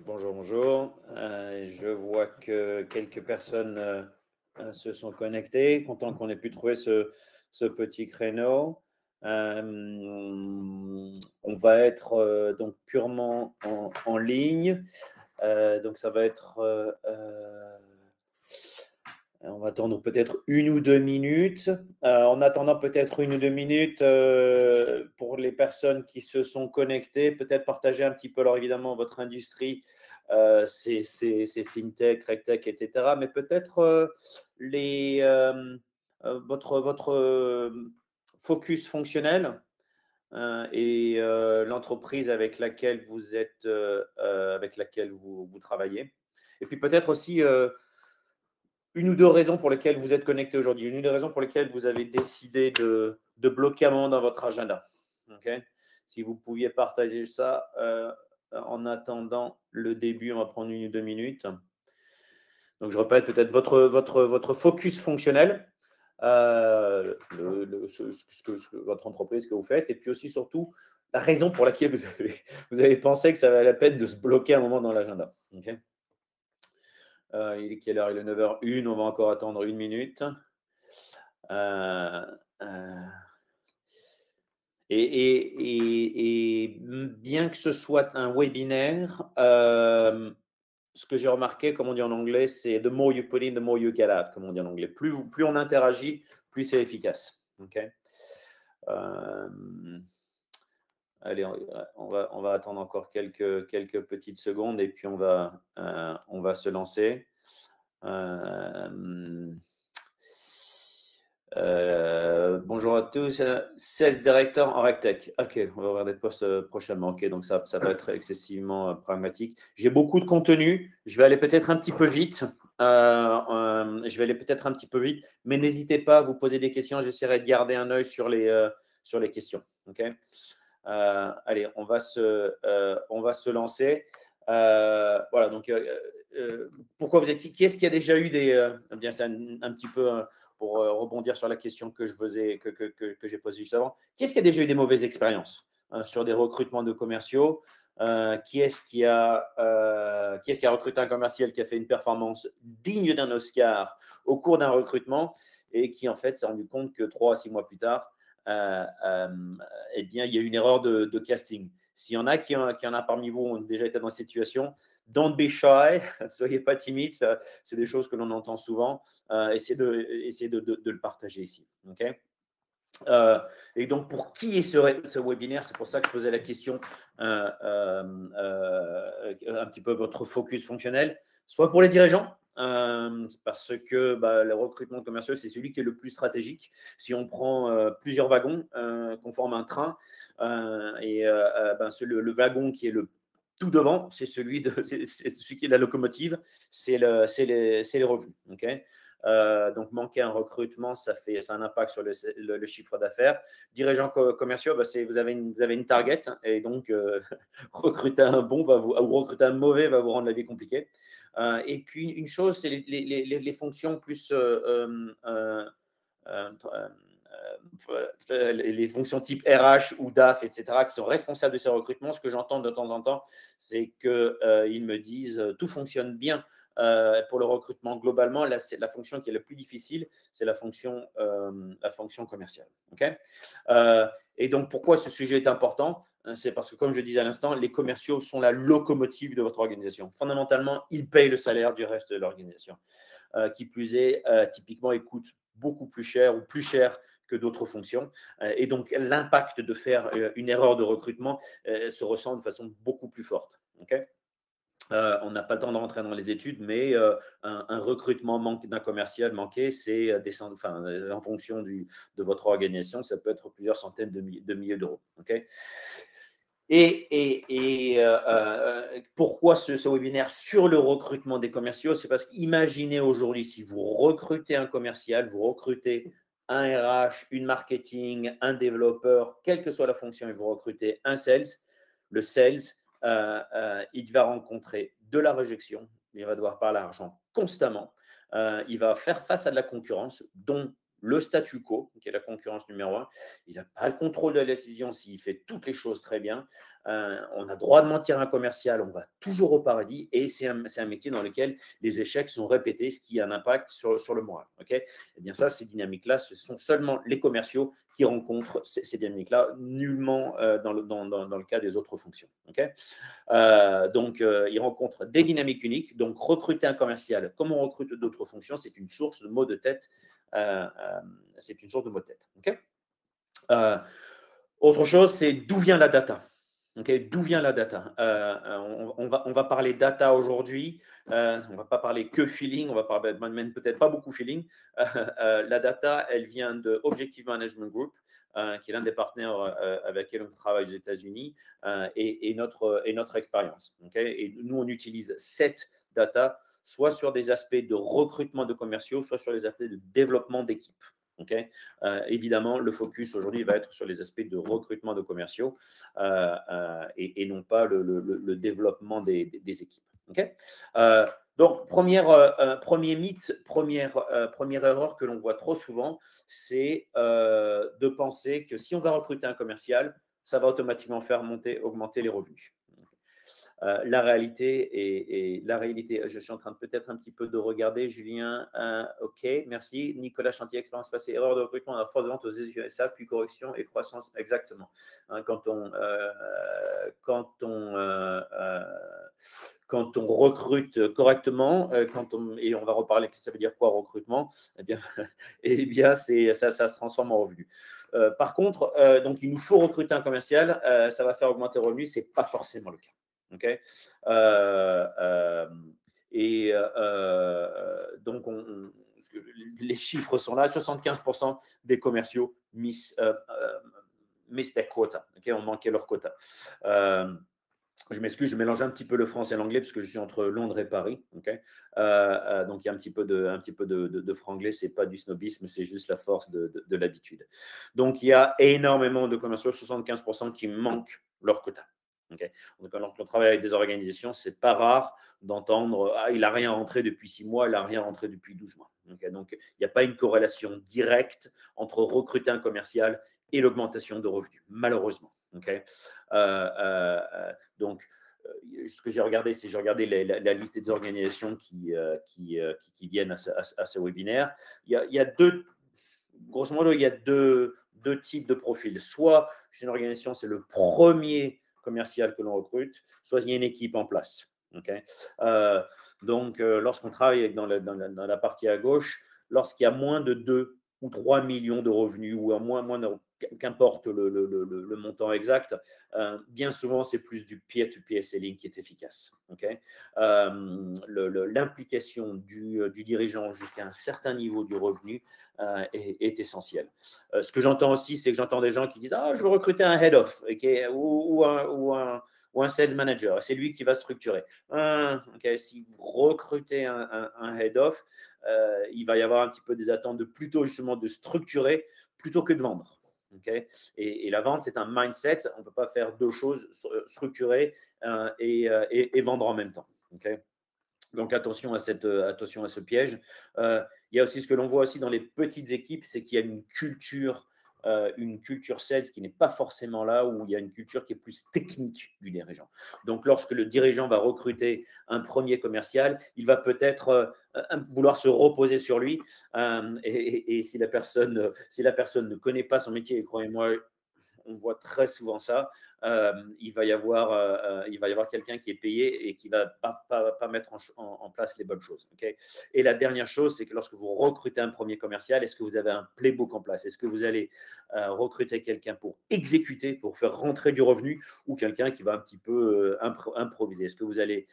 Bonjour, bonjour. Je vois que quelques personnes se sont connectées. Content qu'on ait pu trouver ce petit créneau. On va être donc purement en ligne. Donc ça va être on va attendre peut-être 1 ou 2 minutes. En attendant peut-être 1 ou 2 minutes, pour les personnes qui se sont connectées, peut-être partager un petit peu, alors évidemment, votre industrie, c'est fintech, regtech, etc. Mais peut-être votre focus fonctionnel et l'entreprise avec laquelle vous êtes, avec laquelle vous travaillez. Et puis peut-être aussi 1 ou 2 raisons pour lesquelles vous êtes connecté aujourd'hui, 1 ou 2 raisons pour lesquelles vous avez décidé de bloquer un moment dans votre agenda. Okay. Si vous pouviez partager ça en attendant le début, on va prendre 1 ou 2 minutes. Donc, je répète peut-être votre focus fonctionnel, votre entreprise, ce que vous faites, et puis aussi surtout la raison pour laquelle vous avez pensé que ça valait la peine de se bloquer un moment dans l'agenda. Okay. Il est quelle heure? Il est 9h01, on va encore attendre 1 minute. Euh, euh, et bien que ce soit un webinaire, ce que j'ai remarqué, comme on dit en anglais, c'est the more you put in, the more you get out, comme on dit en anglais. Plus on interagit, plus c'est efficace. Okay. Allez, on va attendre encore quelques petites secondes et puis on va se lancer. Bonjour à tous. Sales Director en RegTech. Ok, on va avoir des postes prochainement. Ok, donc ça va être excessivement pragmatique. J'ai beaucoup de contenu. Je vais aller peut-être un petit peu vite. Mais n'hésitez pas à vous poser des questions. J'essaierai de garder un œil sur les questions. Ok. Allez, on va se lancer. Voilà, donc pourquoi vous êtes qui est-ce qui a déjà eu des bien c'est un petit peu pour rebondir sur la question que j'ai posée juste avant. Qui est-ce qui a déjà eu des mauvaises expériences sur des recrutements de commerciaux? Qui est-ce qui a recruté un commercial qui a fait une performance digne d'un Oscar au cours d'un recrutement et qui en fait s'est rendu compte que 3 à 6 mois plus tard, eh bien, il y a une erreur de casting. S'il y en a qui en a parmi vous ont déjà été dans cette situation, don't be shy, soyez pas timide, c'est des choses que l'on entend souvent. Essayez de le partager ici. Okay. Et donc, pour qui est ce webinaire? C'est pour ça que je posais la question, un petit peu votre focus fonctionnel, soit pour les dirigeants, parce que le recrutement commercial, c'est celui qui est le plus stratégique. Si on prend plusieurs wagons qu'on forme un train, le wagon qui est le tout devant, c'est celui qui est la locomotive, c'est les revenus. Okay. Donc, manquer un recrutement, ça a un impact sur le chiffre d'affaires. Dirigeants commerciaux, vous avez une target et donc recruter un bon ou recruter un mauvais va vous rendre la vie compliquée. Et puis, une chose, c'est les fonctions plus les fonctions type RH ou DAF, etc., qui sont responsables de ces recrutements. Ce que j'entends de temps en temps, c'est qu'ils me disent tout fonctionne bien pour le recrutement globalement. Là, c'est la fonction qui est la plus difficile, c'est la fonction commerciale. Okay. Et donc, pourquoi ce sujet est important? C'est parce que, comme je disais à l'instant, les commerciaux sont la locomotive de votre organisation. Fondamentalement, ils payent le salaire du reste de l'organisation. Qui plus est, typiquement, ils coûtent beaucoup plus cher ou plus cher que d'autres fonctions. Et donc, l'impact de faire une erreur de recrutement se ressent de façon beaucoup plus forte. Okay. On n'a pas le temps de rentrer dans les études, mais un recrutement d'un commercial manqué, c'est en fonction de votre organisation, ça peut être plusieurs centaines de milliers d'euros. Okay. Et pourquoi ce webinaire sur le recrutement des commerciaux? C'est parce qu'imaginez aujourd'hui, si vous recrutez un commercial, vous recrutez un RH, une marketing, un développeur, quelle que soit la fonction, et vous recrutez un sales, le sales, il va rencontrer de la réjection, il va devoir parler argent constamment, il va faire face à de la concurrence, dont le statu quo, qui est la concurrence numéro 1. Il n'a pas le contrôle de la décision s'il fait toutes les choses très bien. On a droit de mentir à un commercial, on va toujours au paradis et c'est un métier dans lequel les échecs sont répétés, ce qui a un impact sur le moral. Okay, eh bien ça, ces dynamiques-là, ce sont seulement les commerciaux qui rencontrent ces dynamiques-là, nullement dans le cas des autres fonctions. Okay, donc, ils rencontrent des dynamiques uniques. Donc, recruter un commercial, comme on recrute d'autres fonctions, c'est une source de maux de tête. C'est une source de maux de tête. Okay, autre chose, c'est d'où vient la data. Okay, d'où vient la data? On va parler data aujourd'hui. On ne va pas parler que feeling. On va parler même peut-être pas beaucoup feeling. La data, elle vient de Objective Management Group, qui est l'un des partenaires avec lesquels on travaille aux États-Unis, et notre expérience. Okay, et nous, on utilise cette data soit sur des aspects de recrutement de commerciaux, soit sur les aspects de développement d'équipes. Okay, évidemment, le focus aujourd'hui va être sur les aspects de recrutement de commerciaux et non pas le développement des équipes. Okay, donc, premier mythe, première erreur que l'on voit trop souvent, c'est de penser que si on va recruter un commercial, ça va automatiquement faire augmenter les revenus. La réalité, je suis en train de peut-être un petit peu de regarder, Julien, ok, merci. Nicolas Chantier, expérience passée, erreur de recrutement à la force de vente aux USA, puis correction et croissance, exactement. Hein, quand on recrute correctement, et on va reparler, ça veut dire quoi recrutement, eh bien ça se transforme en revenu. Par contre, donc il nous faut recruter un commercial, ça va faire augmenter le revenu, ce n'est pas forcément le cas. Okay, donc, les chiffres sont là, 75% des commerciaux miss their quota. Okay, on manquait leur quota. Je m'excuse, je mélange un petit peu le français et l'anglais parce que je suis entre Londres et Paris. Okay, donc, il y a un petit peu de franglais, ce n'est pas du snobisme, c'est juste la force de l'habitude. Donc, il y a énormément de commerciaux, 75% qui manquent leur quota. Okay. Donc, quand on travaille avec des organisations, ce n'est pas rare d'entendre « Ah, il n'a rien rentré depuis 6 mois, il n'a rien rentré depuis 12 mois. Okay. » Donc, il n'y a pas une corrélation directe entre recruter un commercial et l'augmentation de revenus, malheureusement. Okay. Donc, ce que j'ai regardé, c'est la liste des organisations qui viennent à ce webinaire. Il y a grosso modo, il y a deux types de profils. Soit chez une organisation, c'est le premier commercial que l'on recrute, soit il y a une équipe en place. Okay, donc, lorsqu'on travaille dans la partie à gauche, lorsqu'il y a moins de 2 ou 3 millions de revenus, ou à moins qu'importe le montant exact, bien souvent, c'est plus du peer-to-peer selling qui est efficace. Okay, l'implication du dirigeant jusqu'à un certain niveau du revenu est essentielle. Ce que j'entends aussi, c'est que j'entends des gens qui disent « Ah, je veux recruter un head-off, okay, ou un sales manager, c'est lui qui va structurer. » Okay, si vous recrutez un head-off, il va y avoir un petit peu des attentes de plutôt justement de structurer plutôt que de vendre. Okay, et la vente, c'est un mindset. On ne peut pas faire deux choses, structurer et vendre en même temps. Okay, donc, attention à ce piège. Il y a aussi ce que l'on voit aussi dans les petites équipes, c'est qu'il y a une culture sales qui n'est pas forcément là, où il y a une culture qui est plus technique du dirigeant. Donc, lorsque le dirigeant va recruter un premier commercial, il va peut-être vouloir se reposer sur lui. Et si la personne ne connaît pas son métier, et croyez-moi, on voit très souvent ça, il va y avoir quelqu'un qui est payé et qui ne va pas mettre en place les bonnes choses. Okay, et la dernière chose, c'est que lorsque vous recrutez un premier commercial, est-ce que vous avez un playbook en place? Est-ce que vous allez recruter quelqu'un pour exécuter, pour faire rentrer du revenu, ou quelqu'un qui va un petit peu improviser? Est-ce que vous allez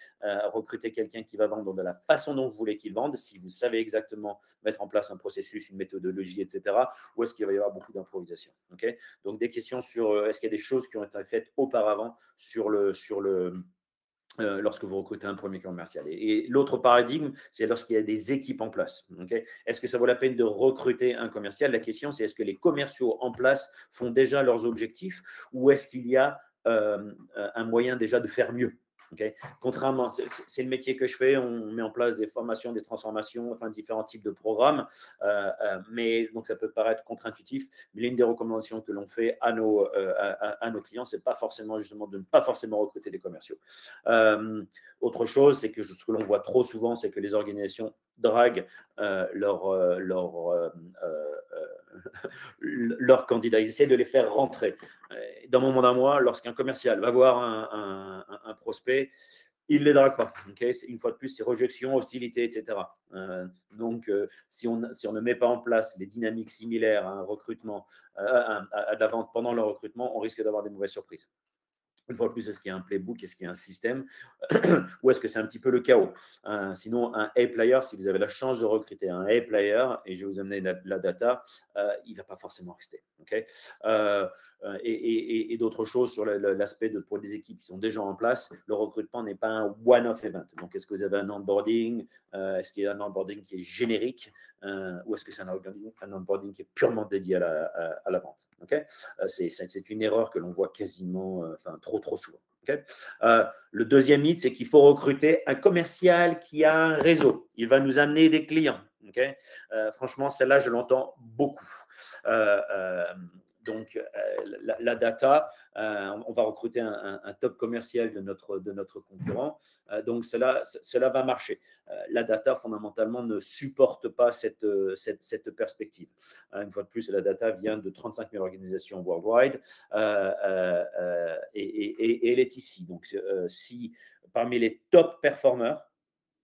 recruter quelqu'un qui va vendre de la façon dont vous voulez qu'il vende, si vous savez exactement mettre en place un processus, une méthodologie, etc., ou est-ce qu'il va y avoir beaucoup d'improvisation? Okay, donc, des questions sur est-ce qu'il y a des choses qui ont été faites auparavant lorsque vous recrutez un premier commercial. Et l'autre paradigme, c'est lorsqu'il y a des équipes en place. Okay, est-ce que ça vaut la peine de recruter un commercial? La question, c'est est-ce que les commerciaux en place font déjà leurs objectifs, ou est-ce qu'il y a un moyen déjà de faire mieux? Contrairement, c'est le métier que je fais, on met en place des formations, des transformations, enfin différents types de programmes, mais donc ça peut paraître contre-intuitif, mais l'une des recommandations que l'on fait à nos clients, c'est pas forcément justement de ne pas forcément recruter des commerciaux. Autre chose, c'est que ce que l'on voit trop souvent, c'est que les organisations draguent leurs candidats, ils essaient de les faire rentrer. Dans mon monde à moi, lorsqu'un commercial va voir un prospect, il ne les drague pas. Une fois de plus, c'est rejection, hostilité, etc. Donc, si on ne met pas en place des dynamiques similaires à un recrutement, à de la vente pendant le recrutement, on risque d'avoir des mauvaises surprises. Une fois de plus, est-ce qu'il y a un playbook, est-ce qu'il y a un système ou est-ce que c'est un petit peu le chaos? Sinon, un A-player, si vous avez la chance de recruter un A-player, et je vais vous amener la data, il ne va pas forcément rester. Et d'autres choses sur l'aspect pour des équipes qui sont déjà en place, le recrutement n'est pas un one-off event. Donc, est-ce que vous avez un onboarding? Est-ce qu'il y a un onboarding qui est générique? Ou est-ce que c'est un onboarding qui est purement dédié à la vente? C'est une erreur que l'on voit quasiment, trop souvent. Le deuxième mythe, c'est qu'il faut recruter un commercial qui a un réseau. Il va nous amener des clients. Franchement, celle-là, je l'entends beaucoup. Donc, la data, on va recruter un top commercial de notre concurrent. Donc, cela va marcher. La data, fondamentalement, ne supporte pas cette perspective. Une fois de plus, la data vient de 35 000 organisations worldwide et elle est ici. Donc, si parmi les top performers,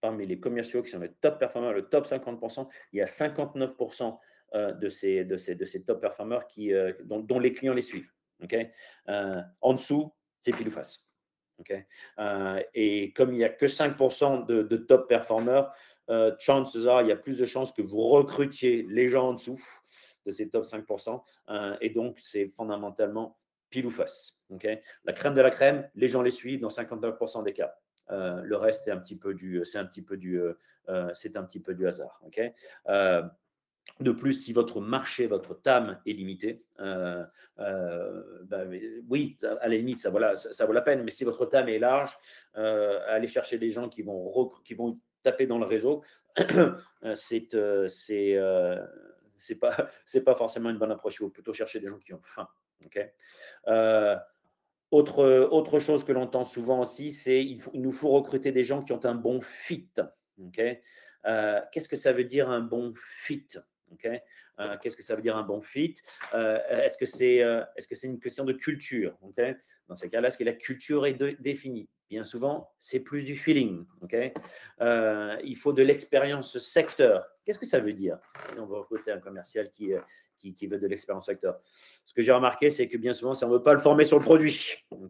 parmi les commerciaux qui sont les top performers, le top 50%, il y a 59% de ces top performers dont les clients les suivent. En dessous, c'est pile ou face. Et comme il n'y a que 5% de top performers, chances are, il y a plus de chances que vous recrutiez les gens en dessous de ces top 5%. Et donc, c'est fondamentalement pile ou face. La crème de la crème, les gens les suivent dans 59% des cas. Le reste, c'est un petit peu du hasard. De plus, si votre marché, votre TAM est limité, oui, à la limite, ça vaut la peine. Mais si votre TAM est large, allez chercher des gens qui vont taper dans le réseau, c'est pas forcément une bonne approche. Il faut plutôt chercher des gens qui ont faim. Autre chose que l'on entend souvent aussi, c'est il nous faut recruter des gens qui ont un bon fit. Qu'est-ce que ça veut dire un bon fit? Qu'est-ce que ça veut dire un bon fit? Est-ce que c'est une question de culture? Dans ces cas-là, est-ce que la culture est définie? Bien souvent, c'est plus du feeling. Il faut de l'expérience secteur. Qu'est-ce que ça veut dire? On va recruter un commercial qui veut de l'expérience secteur. Ce que j'ai remarqué, c'est que bien souvent, on ne veut pas le former sur le produit. On ne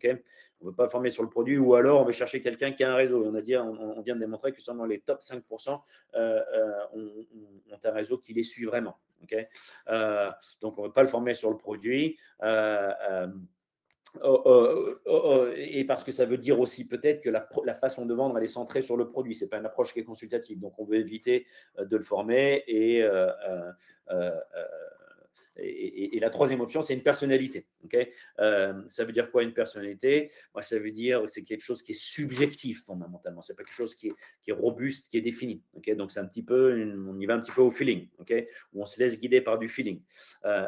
veut pas le former sur le produit ou alors on veut chercher quelqu'un qui a un réseau. On vient de démontrer que seulement les top 5% ont un réseau qui les suit vraiment. Donc, on ne veut pas le former sur le produit. Et parce que ça veut dire aussi peut-être que la façon de vendre, elle est centrée sur le produit. Ce n'est pas une approche qui est consultative. Donc, on veut éviter de le former. Et la troisième option, c'est une personnalité. Ça veut dire quoi une personnalité? Ça veut dire que c'est quelque chose qui est subjectif fondamentalement. Ce n'est pas quelque chose qui est robuste, qui est défini. Donc, c'est un petit peu, on y va un petit peu au feeling, où on se laisse guider par du feeling.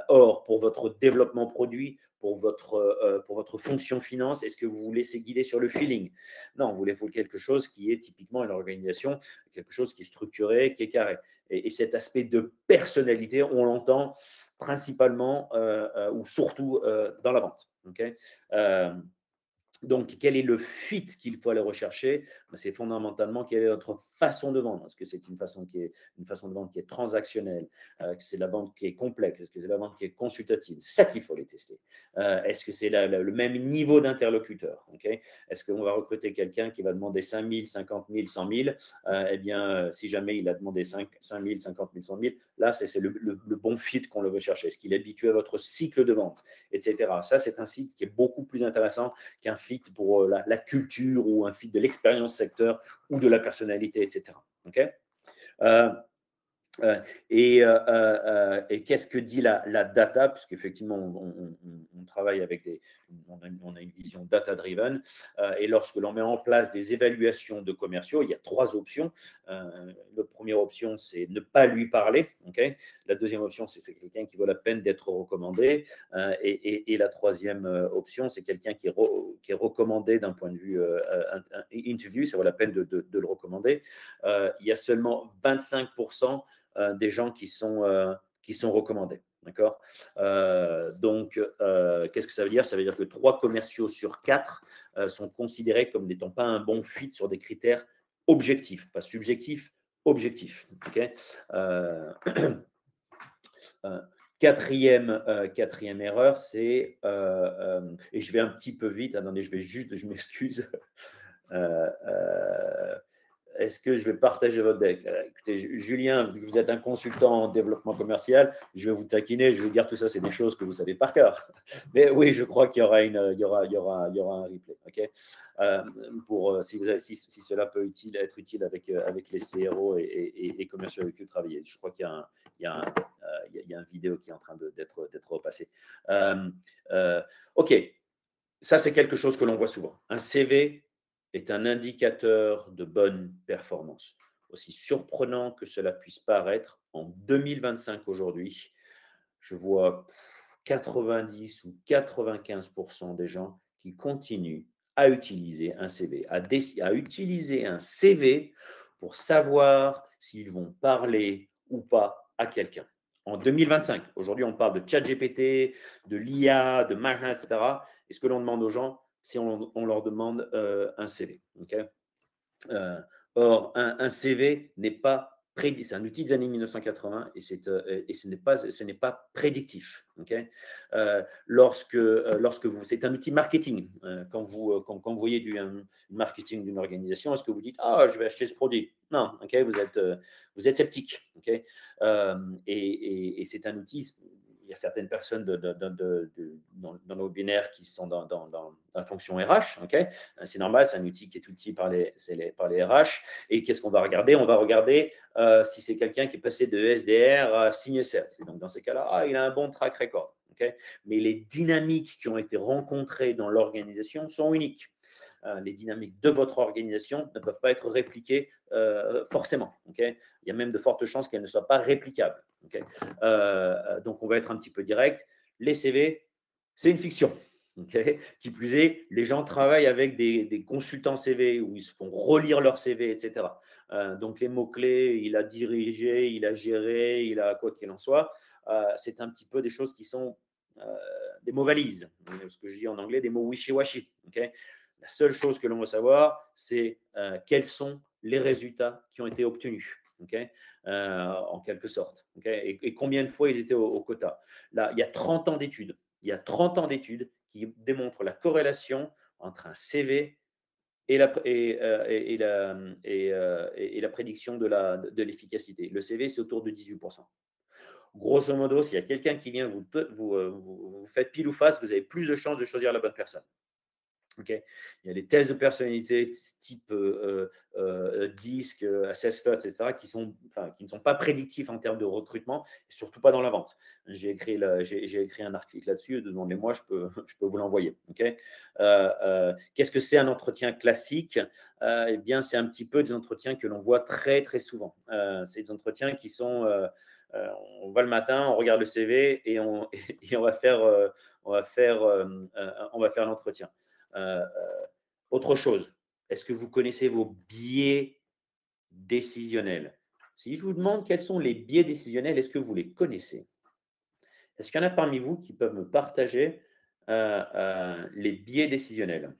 Or, pour votre développement produit, pour votre fonction finance, est-ce que vous vous laissez guider sur le feeling? Non, vous voulez quelque chose qui est typiquement une organisation, quelque chose qui est structuré, qui est carré. Et cet aspect de personnalité, on l'entend principalement ou surtout dans la vente. Donc, quel est le fit qu'il faut aller rechercher? C'est fondamentalement quelle est notre façon de vendre. Est-ce que c'est une façon de vendre qui est transactionnelle? Que c'est la vente qui est complexe? Est-ce que c'est la vente qui est consultative? C'est ça qu'il faut les tester. Est-ce que c'est le même niveau d'interlocuteur? Est-ce qu'on va recruter quelqu'un qui va demander 5 000, 50 000, 100 000? Eh bien, si jamais il a demandé 5 000, 50 000, 100 000, là, c'est le bon fit qu'on le veut chercher. Est-ce qu'il est habitué à votre cycle de vente, etc. Ça, c'est un site qui est beaucoup plus intéressant qu'un fit pour la culture ou un fit de l'expérience secteur ou de la personnalité, etc. Et qu'est-ce que dit la data? Puisqu'effectivement, on travaille avec on a une vision data-driven. Et lorsque l'on met en place des évaluations de commerciaux, il y a 3 options. La première option, c'est ne pas lui parler. Okay, la deuxième option, c'est quelqu'un qui vaut la peine d'être recommandé. Et la troisième option, c'est quelqu'un qui est recommandé d'un point de vue interview. Ça vaut la peine de le recommander. Il y a seulement 25% des gens qui sont recommandés. D'accord. Donc, qu'est-ce que ça veut dire? Ça veut dire que 3 commerciaux sur 4 sont considérés comme n'étant pas un bon fit sur des critères objectifs, pas subjectifs, objectifs. Okay. Quatrième erreur, c'est, et je vais un petit peu vite, attendez, je m'excuse. Est-ce que je vais partager votre deck? Écoutez, Julien, vous êtes un consultant en développement commercial, je vais vous taquiner, je vais vous dire tout ça, c'est des choses que vous savez par cœur. Mais oui, je crois qu'il y aura un replay. Okay, si cela peut être utile avec les CRO et commerciaux avec qui vous travaillez. Je crois qu'il y a une vidéo qui est en train d'être repassée. OK, ça c'est quelque chose que l'on voit souvent. Un CV est un indicateur de bonne performance. Aussi surprenant que cela puisse paraître, en 2025 aujourd'hui, je vois 90 ou 95% des gens qui continuent à utiliser un CV, à utiliser un CV pour savoir s'ils vont parler ou pas à quelqu'un. En 2025, aujourd'hui, on parle de ChatGPT, de l'IA, de machin, etc. Et ce que l'on demande aux gens, c'est on leur demande un CV. Okay. Or, un CV n'est pas prédictif. C'est un outil des années 1980 et ce n'est pas prédictif. Okay. Lorsque c'est un outil marketing. Quand vous voyez du marketing d'une organisation, est-ce que vous dites je vais acheter ce produit? Non, okay, vous êtes sceptique. Okay. Et c'est un outil. Il y a certaines personnes dans nos binaires qui sont dans la fonction RH. Okay, c'est normal, c'est un outil qui est utilisé par les RH. Et qu'est-ce qu'on va regarder? On va regarder si c'est quelqu'un qui est passé de SDR à signe sales. Donc, dans ces cas-là, il a un bon track record. Okay, mais les dynamiques qui ont été rencontrées dans l'organisation sont uniques. Les dynamiques de votre organisation ne peuvent pas être répliquées forcément. Okay, il y a même de fortes chances qu'elles ne soient pas réplicables. Okay, donc, on va être un petit peu direct. Les CV, c'est une fiction. Okay. Qui plus est, les gens travaillent avec des consultants CV où ils se font relire leur CV, etc. Donc, les mots-clés, il a dirigé, il a géré, il a quoi qu'il en soit, c'est un petit peu des choses qui sont des mots valises. Ce que je dis en anglais, des mots wishy-washy. Okay. La seule chose que l'on veut savoir, c'est quels sont les résultats qui ont été obtenus. Okay, en quelque sorte. Okay, et combien de fois ils étaient au quota. Là, il y a 30 ans d'études. Il y a 30 ans d'études qui démontrent la corrélation entre un CV et la prédiction de l'efficacité. Le CV, c'est autour de 18%. Grosso modo, s'il y a quelqu'un qui vient vous faites pile ou face, vous avez plus de chances de choisir la bonne personne. Okay. Il y a les tests de personnalité type DISC, Assessment, etc., qui ne sont pas prédictifs en termes de recrutement, et surtout pas dans la vente. J'ai écrit un article là-dessus, demandez-moi, je peux vous l'envoyer. Okay. Qu'est-ce que c'est un entretien classique? Eh bien, c'est un petit peu des entretiens que l'on voit très, très souvent. C'est des entretiens qui sont… on va le matin, on regarde le CV et on va faire l'entretien. Autre chose, est-ce que vous connaissez vos biais décisionnels? Si je vous demande quels sont les biais décisionnels, est-ce que vous les connaissez? Est-ce qu'il y en a parmi vous qui peuvent me partager les biais décisionnels?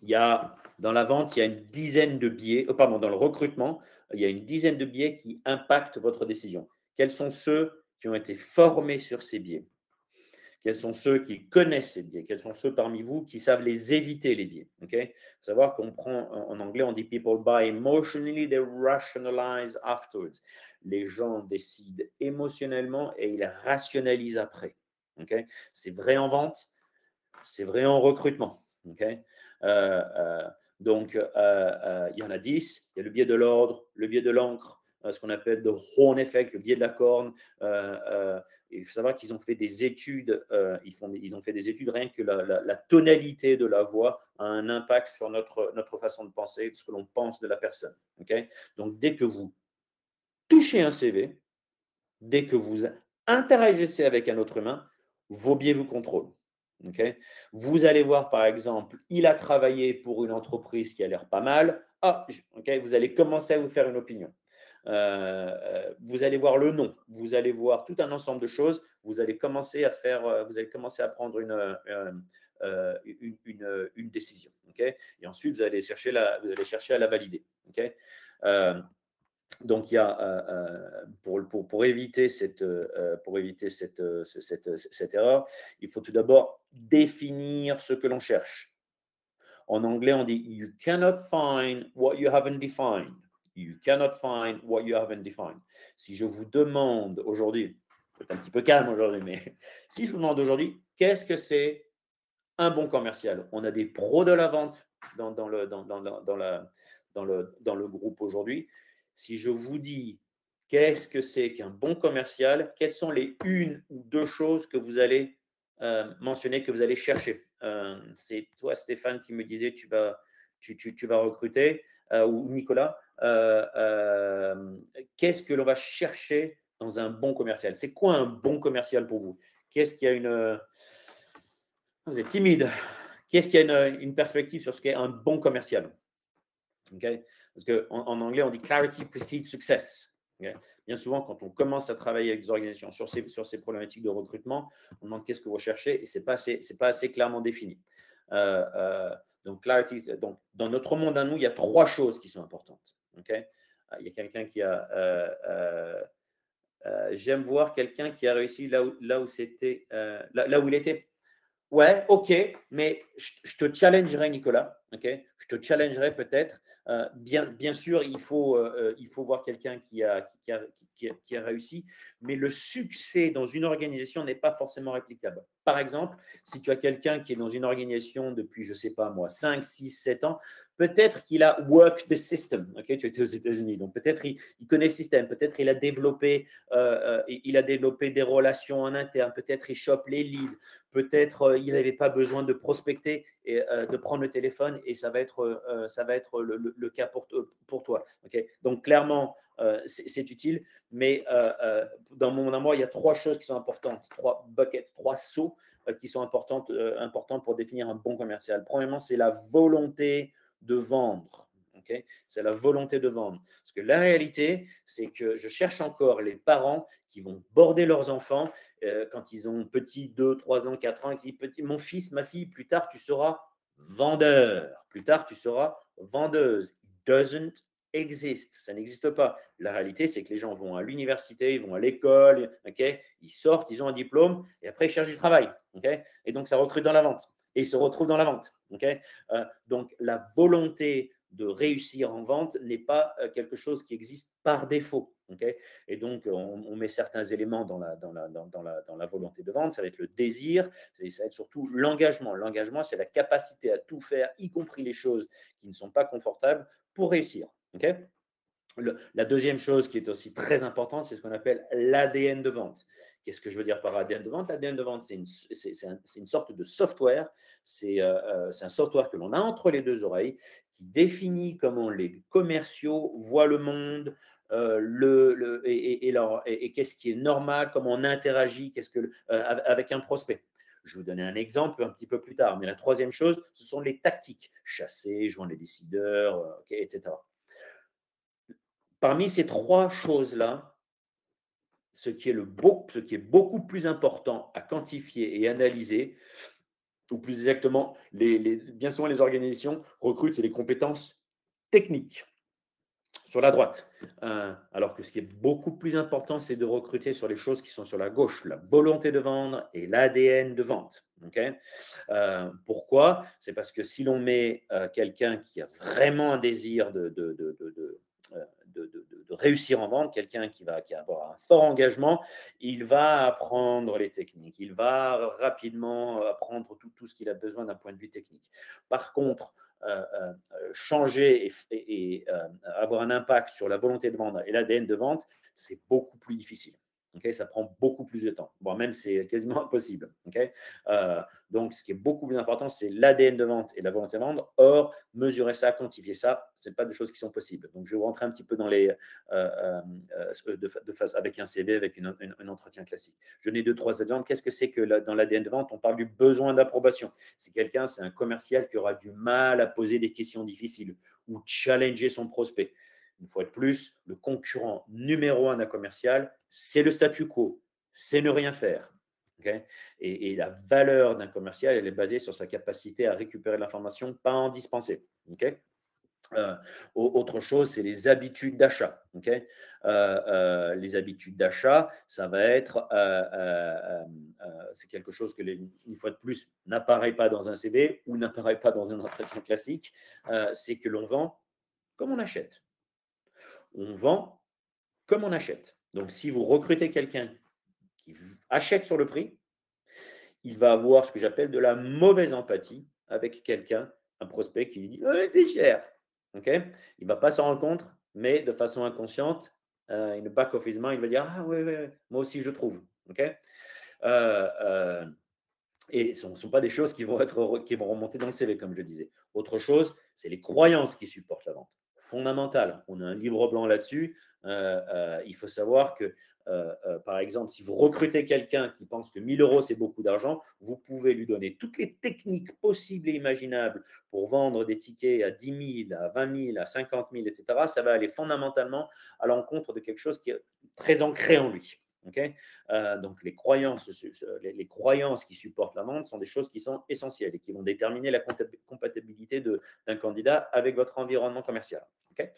Dans la vente, il y a une dizaine de biais, dans le recrutement, il y a une dizaine de biais qui impactent votre décision. Quels sont ceux qui ont été formés sur ces biais? Quels sont ceux qui connaissent ces biais? Quels sont ceux parmi vous qui savent les éviter, les biais? Okay? Il faut savoir qu'on prend, en anglais, on dit « people buy emotionally, they rationalize afterwards ». Les gens décident émotionnellement et ils rationalisent après. Okay? C'est vrai en vente, c'est vrai en recrutement. Okay? Donc, il y en a 10. Il y a le biais de l'ordre, le biais de l'encre, ce qu'on appelle le horn effect, le biais de la corne. Il faut savoir qu'ils ont fait des études, ils ont fait des études rien que la tonalité de la voix a un impact sur notre façon de penser, ce que l'on pense de la personne. Okay? Donc, dès que vous touchez un CV, dès que vous interagissez avec un autre humain, vos biais vous contrôlent. Okay? Vous allez voir, par exemple, il a travaillé pour une entreprise qui a l'air pas mal. Ah, okay, vous allez commencer à vous faire une opinion. Vous allez voir le nom, vous allez voir tout un ensemble de choses. Vous allez commencer à prendre une décision. Okay? Et ensuite, vous allez chercher à la valider. Okay? Donc, il y a, pour éviter cette erreur, il faut tout d'abord définir ce que l'on cherche. En anglais, on dit « You cannot find what you haven't defined ». You cannot find what you haven't defined. Si je vous demande aujourd'hui, c'est un petit peu calme aujourd'hui, mais si je vous demande aujourd'hui, qu'est-ce que c'est un bon commercial? On a des pros de la vente dans le groupe aujourd'hui. Si je vous dis qu'est-ce que c'est qu'un bon commercial, quelles sont les une ou deux choses que vous allez mentionner, que vous allez chercher? C'est toi, Stéphane, qui me disait tu vas recruter, ou Nicolas. Qu'est-ce que l'on va chercher dans un bon commercial? C'est quoi un bon commercial pour vous? Qu'est-ce qu'il y a une… Vous êtes timide. Qu'est-ce qu'il y a une perspective sur ce qu'est un bon commercial? Okay? Parce qu'en anglais, on dit clarity precedes success. Okay? Bien souvent, quand on commence à travailler avec des organisations sur ces problématiques de recrutement, on demande qu'est-ce que vous cherchez et ce n'est pas assez clairement défini. Donc, clarity, donc, dans notre monde à nous, il y a trois choses qui sont importantes. Okay? Il y a quelqu'un qui a… j'aime voir quelqu'un qui a réussi là où c'était, là où il était. Ouais, ok, mais je te challengerai, Nicolas. Okay, je te challengerai peut-être. Bien sûr, il faut voir quelqu'un qui a réussi, mais le succès dans une organisation n'est pas forcément réplicable. Par exemple, si tu as quelqu'un qui est dans une organisation depuis, je ne sais pas moi, 5, 6, 7 ans, peut-être qu'il a worked the system. Okay, tu étais aux États-Unis, donc peut-être il connaît le système, peut-être il a développé des relations en interne, peut-être il chope les leads, peut-être il n'avait pas besoin de prospecter et de prendre le téléphone, et ça va être le cas pour toi. Okay, donc clairement, c'est utile, mais dans mon amour, il y a trois choses qui sont importantes, trois buckets, trois seaux qui sont importantes pour définir un bon commercial. Premièrement, c'est la volonté de vendre. Okay, c'est la volonté de vendre. Parce que la réalité, c'est que je cherche encore les parents qui vont border leurs enfants quand ils ont petit 2, 3 ans, 4 ans, qui disent « Mon fils, ma fille, plus tard, tu seras vendeur. Plus tard, tu seras vendeuse. » It doesn't exist. Ça n'existe pas. La réalité, c'est que les gens vont à l'université, ils vont à l'école, okay, ils sortent, ils ont un diplôme, et après, ils cherchent du travail. Okay, et donc, ça recrute dans la vente. Et ils se retrouvent dans la vente. Okay, donc, la volonté de réussir en vente n'est pas quelque chose qui existe par défaut. Okay, et donc, on met certains éléments dans la volonté de vente. Ça va être le désir, ça va être surtout l'engagement. L'engagement, c'est la capacité à tout faire, y compris les choses qui ne sont pas confortables, pour réussir. Okay, la deuxième chose qui est aussi très importante, c'est ce qu'on appelle l'ADN de vente. Qu'est-ce que je veux dire par ADN de vente? L'ADN de vente, c'est une sorte de software. C'est un software que l'on a entre les deux oreilles qui définit comment les commerciaux voient le monde, et qu'est-ce qui est normal, comment on interagit avec un prospect. Je vais vous donner un exemple un petit peu plus tard. Mais la troisième chose, ce sont les tactiques. Chasser, joindre les décideurs, etc. Parmi ces trois choses-là, ce qui est beaucoup plus important à quantifier et analyser, ou plus exactement, bien souvent les organisations recrutent, c'est les compétences techniques sur la droite. Alors que ce qui est beaucoup plus important, c'est de recruter sur les choses qui sont sur la gauche, la volonté de vendre et l'ADN de vente. Okay, pourquoi? C'est parce que si l'on met quelqu'un qui a vraiment un désir de réussir en vente, quelqu'un qui va avoir un fort engagement, il va apprendre les techniques, il va rapidement apprendre tout ce qu'il a besoin d'un point de vue technique. Par contre, changer et avoir un impact sur la volonté de vendre et l'ADN de vente, c'est beaucoup plus difficile. Okay, ça prend beaucoup plus de temps, voire même c'est quasiment impossible. Okay, donc, ce qui est beaucoup plus important, c'est l'ADN de vente et la volonté de vendre. Or, mesurer ça, quantifier ça, ce n'est pas des choses qui sont possibles. Donc, je vais vous rentrer un petit peu dans les de face avec un CV, avec un entretien classique. Je n'ai 2-3 exemples. Qu'est-ce que c'est que dans l'ADN de vente? On parle du besoin d'approbation. C'est un commercial qui aura du mal à poser des questions difficiles ou challenger son prospect. Une fois de plus, le concurrent numéro 1 d'un commercial, c'est le statu quo, c'est ne rien faire. Okay, et la valeur d'un commercial, elle est basée sur sa capacité à récupérer l'information, pas en dispenser. Okay, autre chose, c'est les habitudes d'achat. Okay, les habitudes d'achat, ça va être, c'est quelque chose que, une fois de plus, n'apparaît pas dans un CV ou n'apparaît pas dans un entretien classique. C'est que l'on vend comme on achète. On vend comme on achète. Donc, si vous recrutez quelqu'un qui achète sur le prix, il va avoir ce que j'appelle de la mauvaise empathie avec quelqu'un, un prospect qui lui dit c'est cher. Okay, il ne va pas s'en rendre compte, mais de façon inconsciente, in the back of his mind, il va dire ah oui, moi aussi je trouve. Okay, et ce ne sont pas des choses qui vont remonter dans le CV, comme je le disais. Autre chose, c'est les croyances qui supportent la vente. Fondamental. On a un livre blanc là-dessus. Il faut savoir que, par exemple, si vous recrutez quelqu'un qui pense que 1 000 €, c'est beaucoup d'argent, vous pouvez lui donner toutes les techniques possibles et imaginables pour vendre des tickets à 10 000, à 20 000, à 50 000, etc. Ça va aller fondamentalement à l'encontre de quelque chose qui est très ancré en lui. Okay, donc, les croyances qui supportent la vente sont des choses qui sont essentielles et qui vont déterminer la compatibilité d'un candidat avec votre environnement commercial. Okay,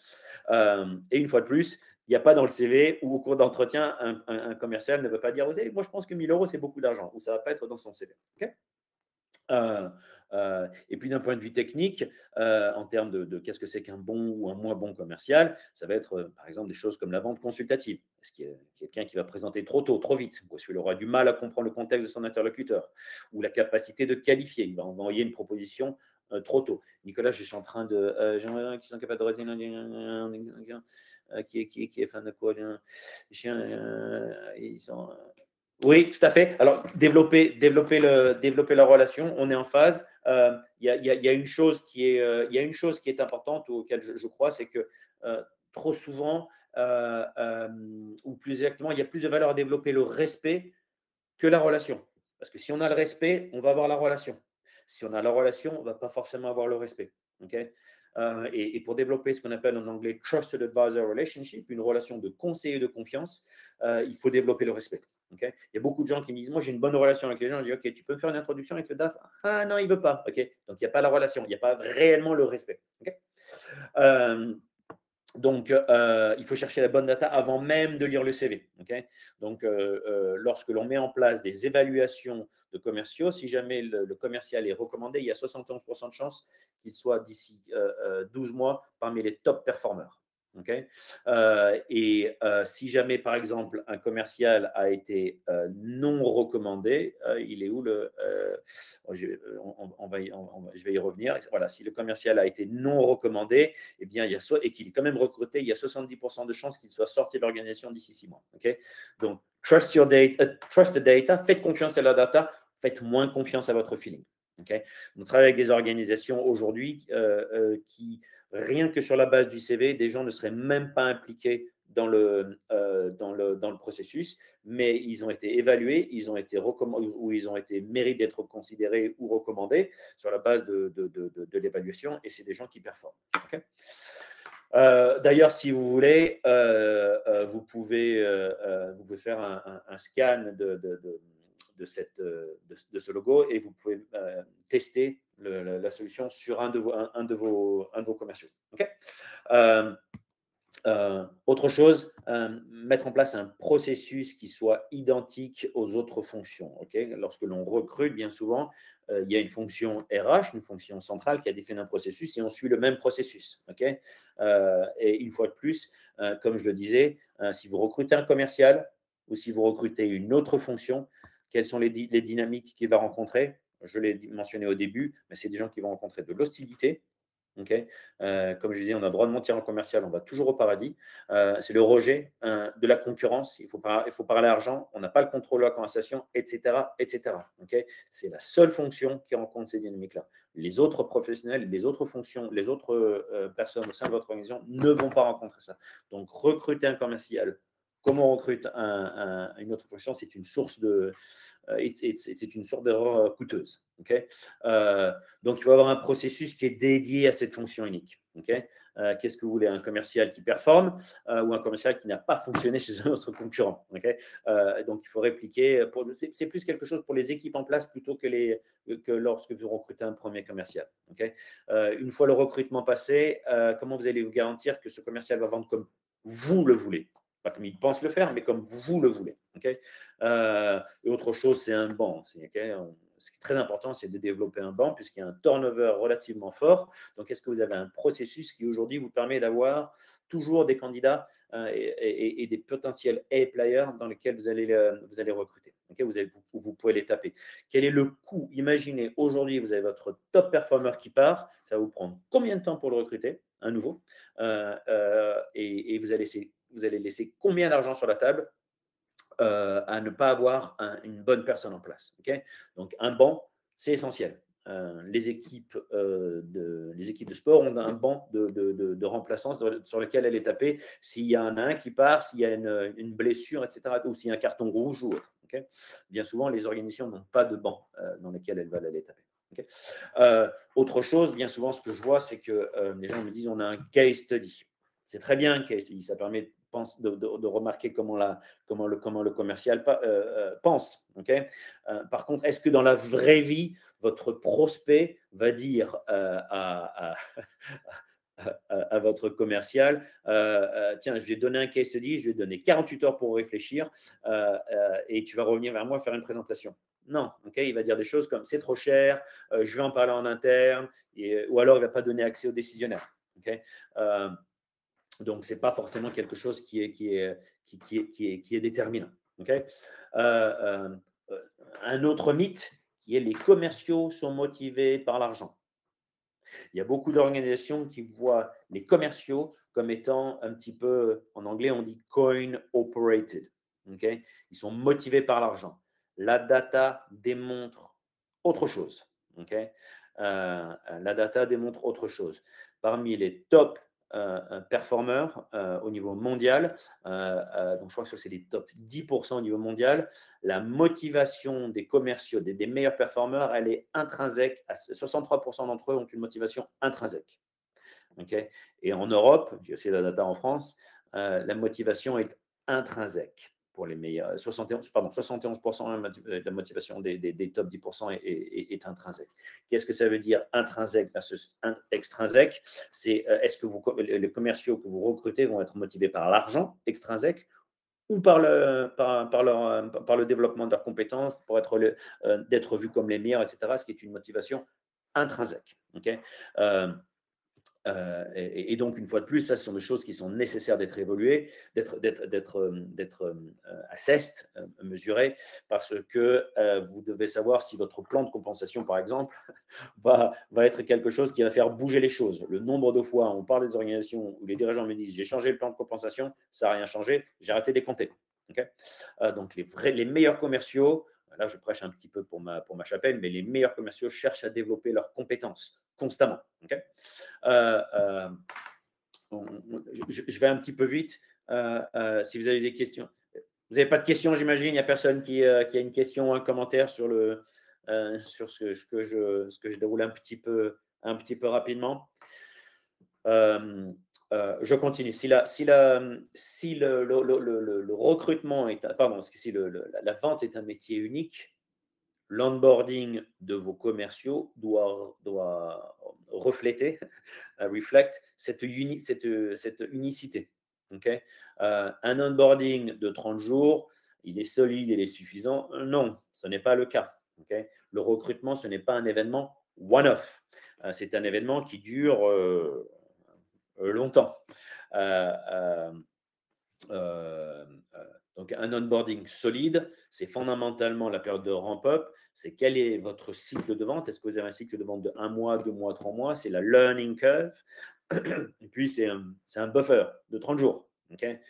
et une fois de plus, il n'y a pas dans le CV ou au cours d'entretien, un commercial ne veut pas dire vous savez, moi je pense que 1 000 € c'est beaucoup d'argent, ou ça ne va pas être dans son CV. Okay, et puis d'un point de vue technique, en termes de qu'est-ce que c'est qu'un bon ou un moins bon commercial, ça va être par exemple des choses comme la vente consultative. Est-ce qu'il y a quelqu'un qui va présenter trop tôt, trop vite, ou est-ce qu'il aura du mal à comprendre le contexte de son interlocuteur, ou la capacité de qualifier, il va envoyer une proposition trop tôt. Nicolas, je suis en train de j'aimerais qui sont capables de retenir qui est fan de quoi ils sont oui, tout à fait. Alors, développer la relation, on est en phase. Il y a une chose qui est importante auquel je crois, c'est que trop souvent, ou plus exactement, il y a plus de valeur à développer le respect que la relation. Parce que si on a le respect, on va avoir la relation. Si on a la relation, on ne va pas forcément avoir le respect. Okay, et pour développer ce qu'on appelle en anglais Trusted Advisor Relationship, une relation de conseiller de confiance, il faut développer le respect. Okay, il y a beaucoup de gens qui me disent moi j'ai une bonne relation avec les gens, je dis ok, tu peux me faire une introduction avec le DAF? Ah non, il ne veut pas. Okay, donc il n'y a pas la relation, il n'y a pas réellement le respect. Okay, donc, il faut chercher la bonne data avant même de lire le CV. Okay, donc, lorsque l'on met en place des évaluations de commerciaux, si jamais le commercial est recommandé, il y a 71% de chances qu'il soit d'ici 12 mois parmi les top performeurs. Okay, et si jamais, par exemple, un commercial a été non recommandé, il est où le je vais y revenir. Voilà, si le commercial a été non recommandé, eh bien, et qu'il est quand même recruté, il y a 70% de chances qu'il soit sorti de l'organisation d'ici 6 mois. Okay, donc, trust the data, faites confiance à la data, faites moins confiance à votre feeling. Okay, on travaille avec des organisations aujourd'hui qui, rien que sur la base du CV, des gens ne seraient même pas impliqués dans le processus, mais ils ont été évalués, ils ont été recommandés ou ils ont été mérités d'être considérés ou recommandés sur la base de l'évaluation, et c'est des gens qui performent. Okay, d'ailleurs, si vous voulez, vous pouvez faire un scan de ce logo et vous pouvez tester la solution sur un de vos commerciaux. Okay, Autre chose, mettre en place un processus qui soit identique aux autres fonctions. Lorsque l'on recrute, bien souvent, il y a une fonction RH, une fonction centrale qui a défini un processus et on suit le même processus. Et une fois de plus, comme je le disais, si vous recrutez un commercial ou si vous recrutez une autre fonction, quelles sont les dynamiques qu'il va rencontrer? Je l'ai mentionné au début, mais c'est des gens qui vont rencontrer de l'hostilité. Comme je disais, on a le droit de mentir en commercial, on va toujours au paradis. C'est le rejet de la concurrence. Il faut parler argent, on n'a pas le contrôle de la conversation, etc. etc. C'est la seule fonction qui rencontre ces dynamiques-là. Les autres professionnels, les autres fonctions, les autres personnes au sein de votre organisation ne vont pas rencontrer ça. Donc, recruter un commercial, comme on recrute une autre fonction, c'est une source de, c'est une sorte d'erreur coûteuse. Donc, il faut avoir un processus qui est dédié à cette fonction unique. Qu'est-ce que vous voulez? Un commercial qui performe ou un commercial qui n'a pas fonctionné chez un autre concurrent. Donc, il faut répliquer. C'est plus quelque chose pour les équipes en place plutôt que lorsque vous recrutez un premier commercial. Une fois le recrutement passé, comment vous allez vous garantir que ce commercial va vendre comme vous le voulez? Pas comme il pense le faire, mais comme vous le voulez. Et autre chose, c'est un banc. Ce qui est très important, c'est de développer un banc puisqu'il y a un turnover relativement fort. Donc, est-ce que vous avez un processus qui aujourd'hui vous permet d'avoir toujours des candidats et des potentiels A-players dans lesquels vous allez recruter? Vous pouvez les taper. Quel est le coût? Imaginez, aujourd'hui, vous avez votre top performer qui part. Ça va vous prendre combien de temps pour le recruter, un nouveau? Et vous allez laisser combien d'argent sur la table à ne pas avoir une bonne personne en place. Donc, un banc, c'est essentiel. Les équipes de sport ont un banc de remplaçants sur lequel elle est tapée s'il y a un qui part, s'il y a une blessure, etc., ou s'il y a un carton rouge ou autre. Bien souvent, les organisations n'ont pas de banc dans lequel elles veulent aller taper. Autre chose, bien souvent, ce que je vois, c'est que les gens me disent on a un case study. C'est très bien un case study, ça permet de remarquer comment le commercial pense. Par contre, est-ce que dans la vraie vie, votre prospect va dire à votre commercial, tiens, je vais donner un case study, je vais donner 48 heures pour réfléchir et tu vas revenir vers moi faire une présentation. Non, il va dire des choses comme c'est trop cher, je vais en parler en interne, ou alors il ne va pas donner accès aux décisionnaires. Donc, ce n'est pas forcément quelque chose qui est déterminant. Un autre mythe qui est les commerciaux sont motivés par l'argent. Il y a beaucoup d'organisations qui voient les commerciaux comme étant un petit peu, en anglais, on dit coin operated. Ils sont motivés par l'argent. La data démontre autre chose. La data démontre autre chose. Parmi les top performeurs au niveau mondial, donc je crois que c'est les top 10% au niveau mondial, la motivation des commerciaux, des meilleurs performeurs, elle est intrinsèque. 63% d'entre eux ont une motivation intrinsèque. Et en Europe, j'ai aussi la data en France, la motivation est intrinsèque pour les meilleurs. 71% de la motivation des top 10% est intrinsèque. Qu'est-ce que ça veut dire intrinsèque versus extrinsèque? C'est est-ce que les commerciaux que vous recrutez vont être motivés par l'argent extrinsèque ou par le développement de leurs compétences, pour d'être vus comme les meilleurs, etc., ce qui est une motivation intrinsèque. Et donc, une fois de plus, ça, ce sont des choses qui sont nécessaires d'être évoluées, d'être assessed, mesurées, parce que vous devez savoir si votre plan de compensation, par exemple, va être quelque chose qui va faire bouger les choses. Le nombre de fois, on parle des organisations où les dirigeants me disent « j'ai changé le plan de compensation, ça n'a rien changé, j'ai arrêté de les compter ». Donc, les meilleurs commerciaux, là, je prêche un petit peu pour ma chapelle, mais les meilleurs commerciaux cherchent à développer leurs compétences constamment. Je vais un petit peu vite. Si vous avez des questions. Vous n'avez pas de questions, j'imagine. Il n'y a personne qui a une question, un commentaire sur ce que je déroule un petit peu rapidement. Je continue. Si le recrutement est, pardon, si la vente est un métier unique, l'onboarding de vos commerciaux doit refléter, reflect cette unicité. Okay. Un onboarding de 30 jours, il est solide, il est suffisant? Non, ce n'est pas le cas. Okay. Le recrutement, ce n'est pas un événement one-off. C'est un événement qui dure longtemps. Euh, euh, euh, euh, donc, un onboarding solide, c'est fondamentalement la période de ramp-up. C'est quel est votre cycle de vente? Est-ce que vous avez un cycle de vente de 1 mois, 2 mois, 3 mois? C'est la learning curve. Et puis, c'est un buffer de 30 jours. Okay.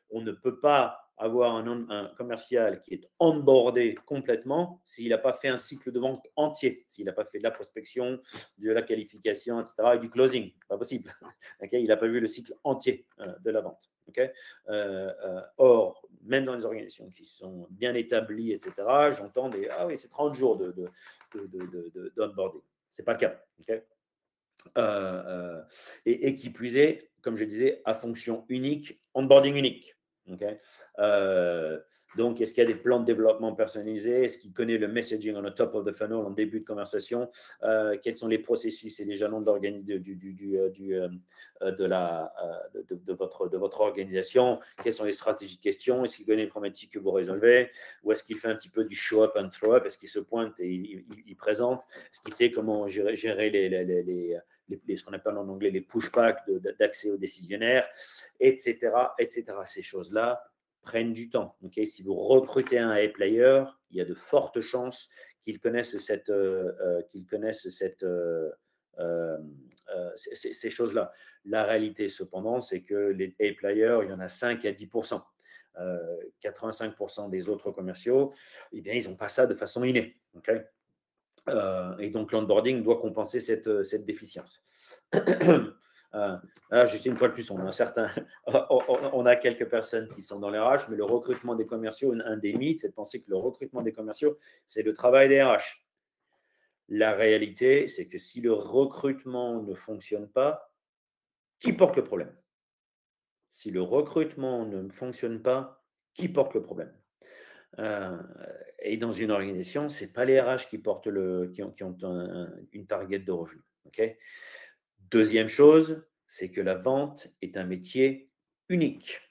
On ne peut pas avoir un commercial qui est onboardé complètement s'il n'a pas fait un cycle de vente entier, s'il n'a pas fait de la prospection, de la qualification, etc., et du closing. Pas possible. Okay. Il n'a pas vu le cycle entier de la vente. Okay. Or, même dans les organisations qui sont bien établies, etc., j'entends des « Ah oui, c'est 30 jours d'onboarding ». Ce n'est pas le cas. Okay. Et qui plus est, comme je disais, à fonction unique, onboarding unique. Okay. Donc, est-ce qu'il y a des plans de développement personnalisés? Est-ce qu'il connaît le messaging on the top of the funnel en début de conversation? Quels sont les processus et les jalons de votre organisation? Quelles sont les stratégies de questions? Est-ce qu'il connaît les problématiques que vous résolvez? Ou est-ce qu'il fait un petit peu du show up and throw up? Est-ce qu'il se pointe et il présente? Est-ce qu'il sait comment gérer ce qu'on appelle en anglais les pushbacks d'accès aux décisionnaires, etc., etc. Ces choses-là prennent du temps. Okay. Si vous recrutez un A-player, il y a de fortes chances qu'ils connaissent ces choses-là. La réalité, cependant, c'est que les A-players, il y en a 5 à 10%. 85% des autres commerciaux, eh bien, ils n'ont pas ça de façon innée. Okay. Et donc, l'onboarding doit compenser cette déficience. Je sais, une fois de plus, on a quelques personnes qui sont dans les RH, mais le recrutement des commerciaux, un des mythes, c'est de penser que le recrutement des commerciaux, c'est le travail des RH. La réalité, c'est que si le recrutement ne fonctionne pas, qui porte le problème? Si le recrutement ne fonctionne pas, qui porte le problème? Et dans une organisation, ce n'est pas les RH qui portent qui ont une target de revenus. Okay. Deuxième chose, c'est que la vente est un métier unique.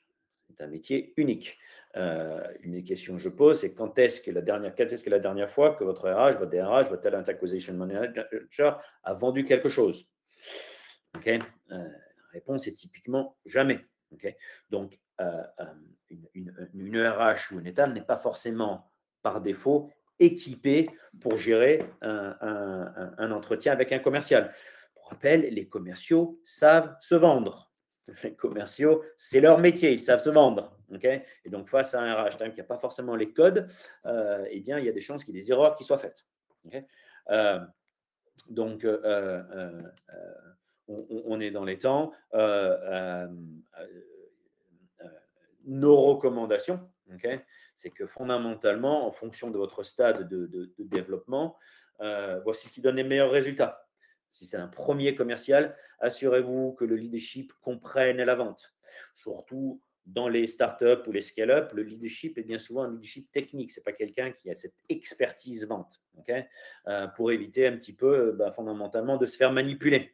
C'est un métier unique. Une des questions que je pose, c'est quand est-ce que la dernière fois que votre RH, votre DRH, votre Talent Acquisition Manager a vendu quelque chose? Okay. La réponse est typiquement jamais. Okay. Donc, une RH ou une étape n'est pas forcément par défaut équipée pour gérer un entretien avec un commercial. Pour rappel, les commerciaux savent se vendre. Les commerciaux, c'est leur métier, ils savent se vendre. Okay. Et donc, face à un RH qui n'a pas forcément les codes, eh bien, il y a des chances qu'il y ait des erreurs qui soient faites. Okay. Donc, on est dans les temps. Nos recommandations, okay, c'est que fondamentalement, en fonction de votre stade de développement, voici ce qui donne les meilleurs résultats. Si c'est un premier commercial, assurez-vous que le leadership comprenne la vente. Surtout dans les startups ou les scale-up, le leadership est bien souvent un leadership technique. Ce n'est pas quelqu'un qui a cette expertise vente. Okay, pour éviter un petit peu, fondamentalement, de se faire manipuler.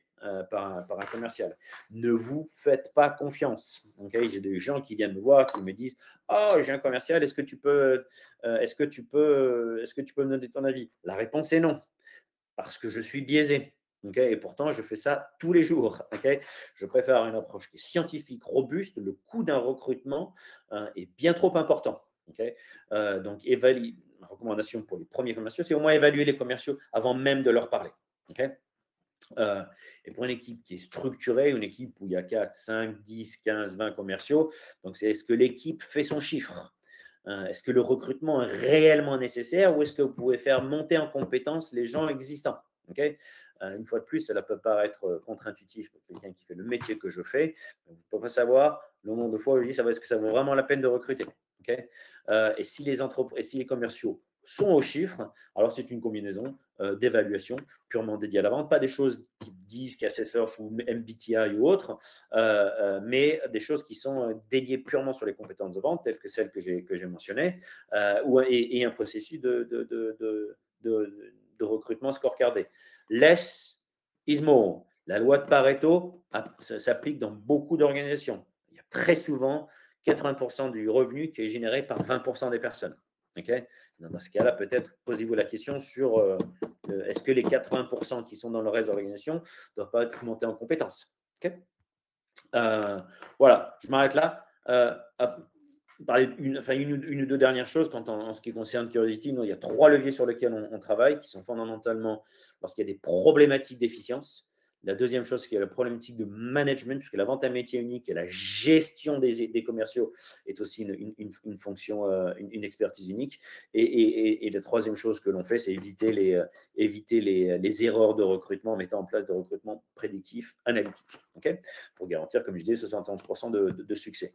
Par un commercial. Ne vous faites pas confiance. Okay. J'ai des gens qui viennent me voir, qui me disent « Oh, j'ai un commercial, est-ce que tu peux me donner ton avis ?» La réponse est non, parce que je suis biaisé. Okay. Et pourtant, je fais ça tous les jours. Okay. Je préfère une approche qui est scientifique, robuste. Le coût d'un recrutement est bien trop important. Okay. Donc, ma recommandation pour les premiers commerciaux, c'est au moins évaluer les commerciaux avant même de leur parler. Okay. Et pour une équipe qui est structurée, une équipe où il y a 4, 5, 10, 15, 20 commerciaux, donc c'est est-ce que l'équipe fait son chiffre? Est-ce que le recrutement est réellement nécessaire ou est-ce que vous pouvez faire monter en compétence les gens existants? Okay. Une fois de plus, cela peut paraître contre-intuitif pour quelqu'un qui fait le métier que je fais. Vous ne pouvez pas savoir le nombre de fois où je dis est-ce que ça vaut vraiment la peine de recruter? Okay. Et si les commerciaux sont aux chiffres, alors c'est une combinaison d'évaluation purement dédiée à la vente, pas des choses type DISC, Assessors ou MBTI ou autres, mais des choses qui sont dédiées purement sur les compétences de vente, telles que celles que j'ai mentionnées, et un processus de recrutement scorecardé. Less is more. La loi de Pareto s'applique dans beaucoup d'organisations. Il y a très souvent 80% du revenu qui est généré par 20% des personnes. Okay, dans ce cas-là, peut-être posez-vous la question sur est-ce que les 80% qui sont dans le reste de l'organisation ne doivent pas être montés en compétences. Okay, voilà, je m'arrête là. Parler une ou deux dernières choses en ce qui concerne Curiosity. Il y a 3 leviers sur lesquels on travaille qui sont fondamentalement lorsqu'il y a des problématiques d'efficience. La deuxième chose, c'est la problématique de management, puisque la vente à métier unique et la gestion des commerciaux est aussi une fonction, une expertise unique. Et la troisième chose que l'on fait, c'est éviter les erreurs de recrutement en mettant en place des recrutements prédictifs, analytiques, okay, pour garantir, comme je disais, 71% de succès.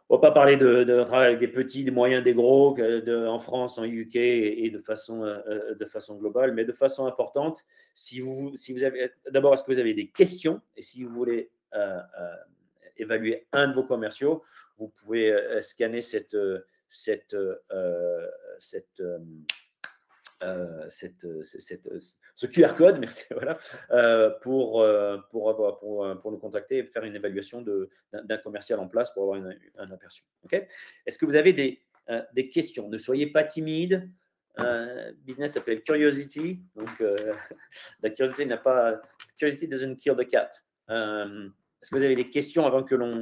On ne va pas parler de travail avec des petits, des moyens, des gros, en France, en UK et de façon globale, mais de façon importante. Si vous avez, d'abord, est-ce que vous avez des questions? Et si vous voulez évaluer un de vos commerciaux, vous pouvez scanner ce QR code, merci, voilà, pour nous contacter et faire une évaluation d'un commercial en place pour avoir un aperçu. Okay, est-ce que vous avez des questions? Ne soyez pas timide. Business s'appelle Curiosity, donc la curiosité Curiosity doesn't kill the cat. Est-ce que vous avez des questions avant que l'on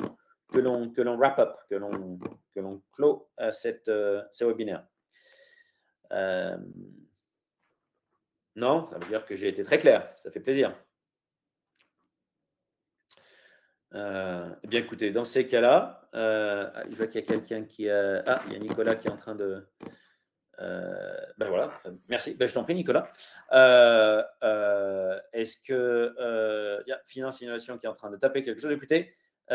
wrap up, que l'on clôt ce webinaire? Non, ça veut dire que j'ai été très clair. Ça fait plaisir. Eh bien, écoutez, dans ces cas-là, je vois qu'il y a quelqu'un qui a… Ah, il y a Nicolas qui est en train de… ben voilà, merci. Ben, je t'en prie, Nicolas. Est-ce que… il y a Finance Innovation qui est en train de taper quelque chose. Écoutez,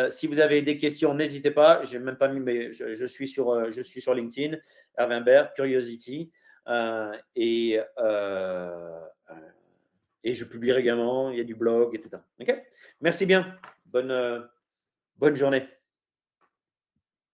si vous avez des questions, n'hésitez pas. Je n'ai même pas mis, mais je suis sur LinkedIn, Hervé Imbert, Curiosity. Et je publie régulièrement, il y a du blog, etc. Okay, merci bien. Bonne journée.